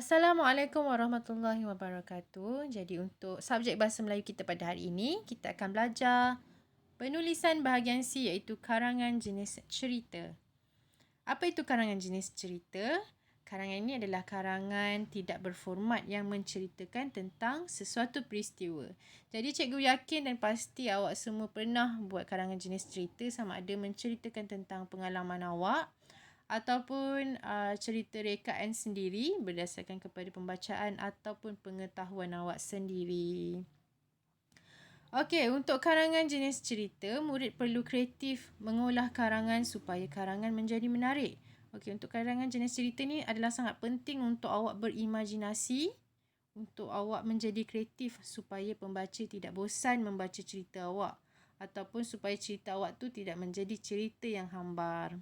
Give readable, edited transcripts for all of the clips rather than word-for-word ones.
Assalamualaikum warahmatullahi wabarakatuh. Jadi untuk subjek bahasa Melayu kita pada hari ini, kita akan belajar penulisan bahagian C iaitu karangan jenis cerita. Apa itu karangan jenis cerita? Karangan ini adalah karangan tidak berformat yang menceritakan tentang sesuatu peristiwa. Jadi cikgu yakin dan pasti awak semua pernah buat karangan jenis cerita, sama ada menceritakan tentang pengalaman awak ataupun cerita rekaan sendiri berdasarkan kepada pembacaan ataupun pengetahuan awak sendiri. Okey, untuk karangan jenis cerita, murid perlu kreatif mengolah karangan supaya karangan menjadi menarik. Okey, untuk karangan jenis cerita ni adalah sangat penting untuk awak berimajinasi, untuk awak menjadi kreatif supaya pembaca tidak bosan membaca cerita awak ataupun supaya cerita awak tu tidak menjadi cerita yang hambar.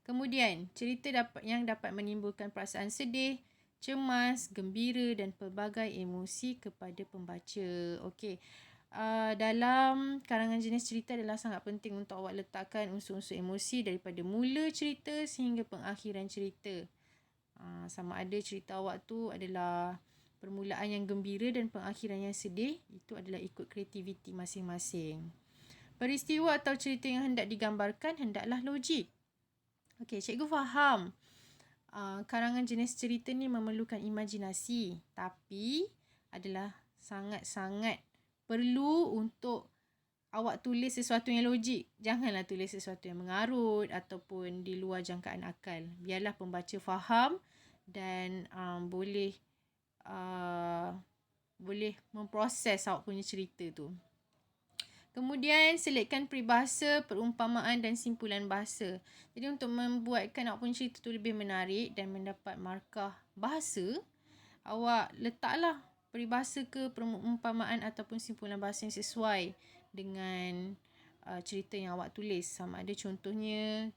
Kemudian, cerita yang dapat menimbulkan perasaan sedih, cemas, gembira dan pelbagai emosi kepada pembaca. Okey. Dalam karangan jenis cerita adalah sangat penting untuk awak letakkan unsur-unsur emosi daripada mula cerita sehingga pengakhiran cerita. Sama ada cerita awak tu adalah permulaan yang gembira dan pengakhiran yang sedih, itu adalah ikut kreativiti masing-masing. Peristiwa atau cerita yang hendak digambarkan hendaklah logik. Okey, cikgu faham. Karangan jenis cerita ni memerlukan imajinasi, tapi adalah sangat-sangat perlu untuk awak tulis sesuatu yang logik. Janganlah tulis sesuatu yang mengarut ataupun di luar jangkaan akal. Biarlah pembaca faham dan boleh memproses awak punya cerita tu. Kemudian selitkan peribahasa, perumpamaan dan simpulan bahasa. Jadi untuk membuatkan awak punya cerita tu lebih menarik dan mendapat markah bahasa, awak letaklah peribahasa ke perumpamaan ataupun simpulan bahasa yang sesuai dengan cerita yang awak tulis. Sama ada contohnya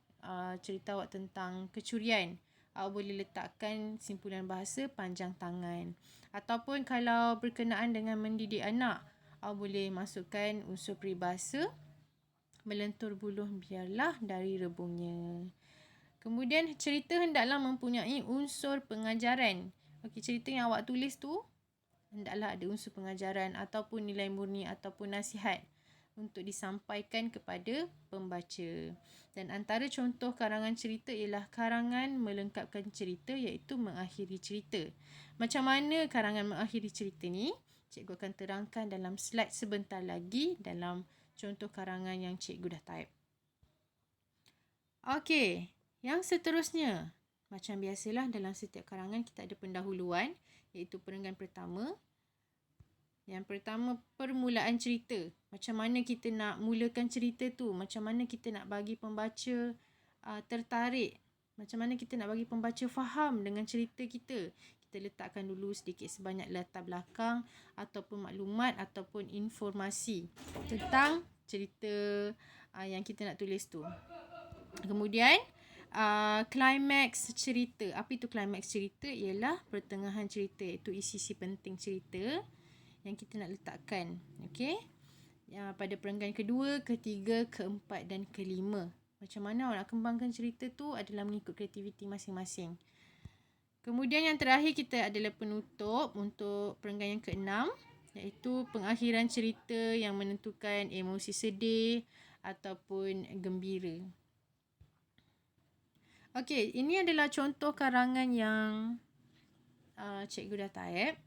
cerita awak tentang kecurian, awak boleh letakkan simpulan bahasa panjang tangan. Ataupun kalau berkenaan dengan mendidik anak, awak boleh masukkan unsur peribahasa melentur buluh biarlah dari rebungnya. Kemudian cerita hendaklah mempunyai unsur pengajaran. Okey, cerita yang awak tulis tu hendaklah ada unsur pengajaran ataupun nilai murni ataupun nasihat untuk disampaikan kepada pembaca. Dan antara contoh karangan cerita ialah karangan melengkapkan cerita iaitu mengakhiri cerita. Macam mana karangan mengakhiri cerita ni? Cikgu akan terangkan dalam slide sebentar lagi dalam contoh karangan yang cikgu dah type. Okey, yang seterusnya. Macam biasalah dalam setiap karangan kita ada pendahuluan iaitu perenggan pertama. Yang pertama, permulaan cerita. Macam mana kita nak mulakan cerita tu? Macam mana kita nak bagi pembaca tertarik? Macam mana kita nak bagi pembaca faham dengan cerita kita? Kita letakkan dulu sedikit sebanyak latar belakang ataupun maklumat ataupun informasi tentang cerita yang kita nak tulis tu. Kemudian, klimaks cerita. Apa itu klimaks cerita? Ialah pertengahan cerita, iaitu isi-isi penting cerita yang kita nak letakkan. Okey? Pada perenggan kedua, ketiga, keempat dan kelima. Macam mana awak nak kembangkan cerita tu adalah mengikut kreativiti masing-masing. Kemudian yang terakhir kita adalah penutup untuk perenggan yang keenam, iaitu pengakhiran cerita yang menentukan emosi sedih ataupun gembira. Okey, ini adalah contoh karangan yang cikgu dah type.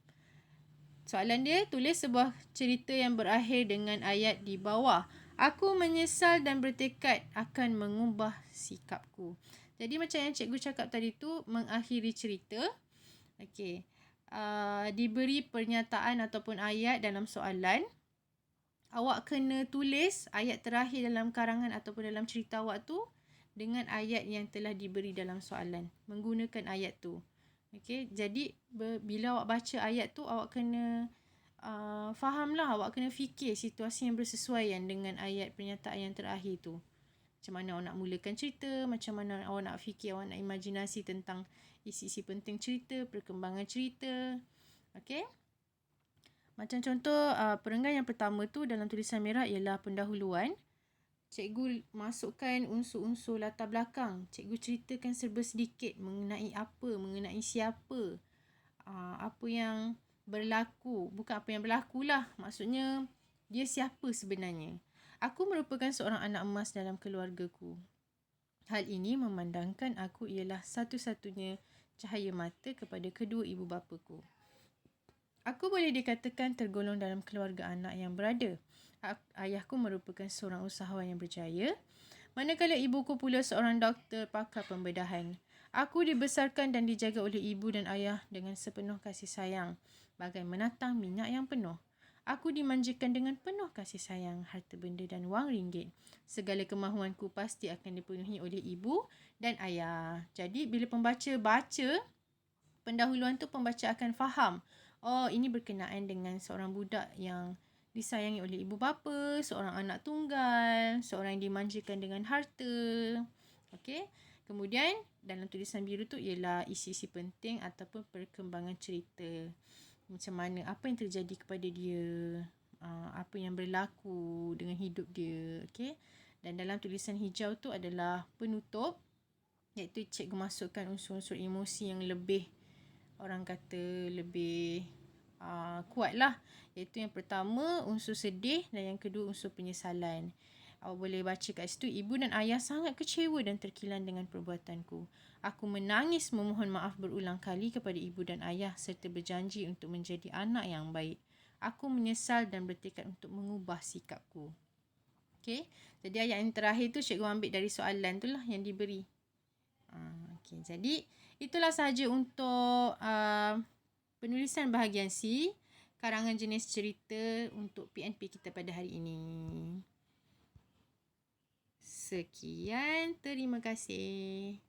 Soalan dia, tulis sebuah cerita yang berakhir dengan ayat di bawah. Aku menyesal dan bertekad akan mengubah sikapku. Jadi macam yang cikgu cakap tadi tu, mengakhiri cerita. Okey. Diberi pernyataan ataupun ayat dalam soalan. Awak kena tulis ayat terakhir dalam karangan ataupun dalam cerita awak tu dengan ayat yang telah diberi dalam soalan. Menggunakan ayat tu. Okey, jadi bila awak baca ayat tu, awak kena fahamlah, awak kena fikir situasi yang bersesuaian dengan ayat pernyataan yang terakhir tu. Macam mana awak nak mulakan cerita, macam mana awak nak fikir, awak nak imajinasi tentang isi-isi penting cerita, perkembangan cerita. Okey? Macam contoh perenggan yang pertama tu dalam tulisan merah ialah pendahuluan. Cikgu masukkan unsur-unsur latar belakang. Cikgu ceritakan serba sedikit mengenai apa, mengenai siapa. apa yang berlaku. Bukan apa yang berlaku lah. Maksudnya, dia siapa sebenarnya. Aku merupakan seorang anak emas dalam keluargaku. Hal ini memandangkan aku ialah satu-satunya cahaya mata kepada kedua ibu bapaku. Aku boleh dikatakan tergolong dalam keluarga anak yang berada. Ayahku merupakan seorang usahawan yang berjaya, manakala ibuku pula seorang doktor pakar pembedahan. Aku dibesarkan dan dijaga oleh ibu dan ayah dengan sepenuh kasih sayang, bagai menatang minyak yang penuh. Aku dimanjakan dengan penuh kasih sayang, harta benda dan wang ringgit. Segala kemahuanku pasti akan dipenuhi oleh ibu dan ayah. Jadi bila pembaca baca, pendahuluan tu pembaca akan faham. Oh, ini berkenaan dengan seorang budak yang disayangi oleh ibu bapa, seorang anak tunggal, seorang yang dimanjakan dengan harta. Okey. Kemudian dalam tulisan biru tu ialah isi-isi penting ataupun perkembangan cerita. Macam mana, apa yang terjadi kepada dia, apa yang berlaku dengan hidup dia. Okey. Dan dalam tulisan hijau tu adalah penutup, iaitu cikgu masukkan unsur-unsur emosi yang lebih, orang kata lebih kuat lah. Iaitu yang pertama unsur sedih dan yang kedua unsur penyesalan. Awak boleh baca kat situ, ibu dan ayah sangat kecewa dan terkilan dengan perbuatanku. Aku menangis memohon maaf berulang kali kepada ibu dan ayah serta berjanji untuk menjadi anak yang baik. Aku menyesal dan bertekad untuk mengubah sikapku. Okey. Jadi ayat yang terakhir tu cikgu ambil dari soalan tu lah yang diberi. Okey. Jadi itulah sahaja untuk penulisan bahagian C, karangan jenis cerita untuk PNP kita pada hari ini. Sekian, terima kasih.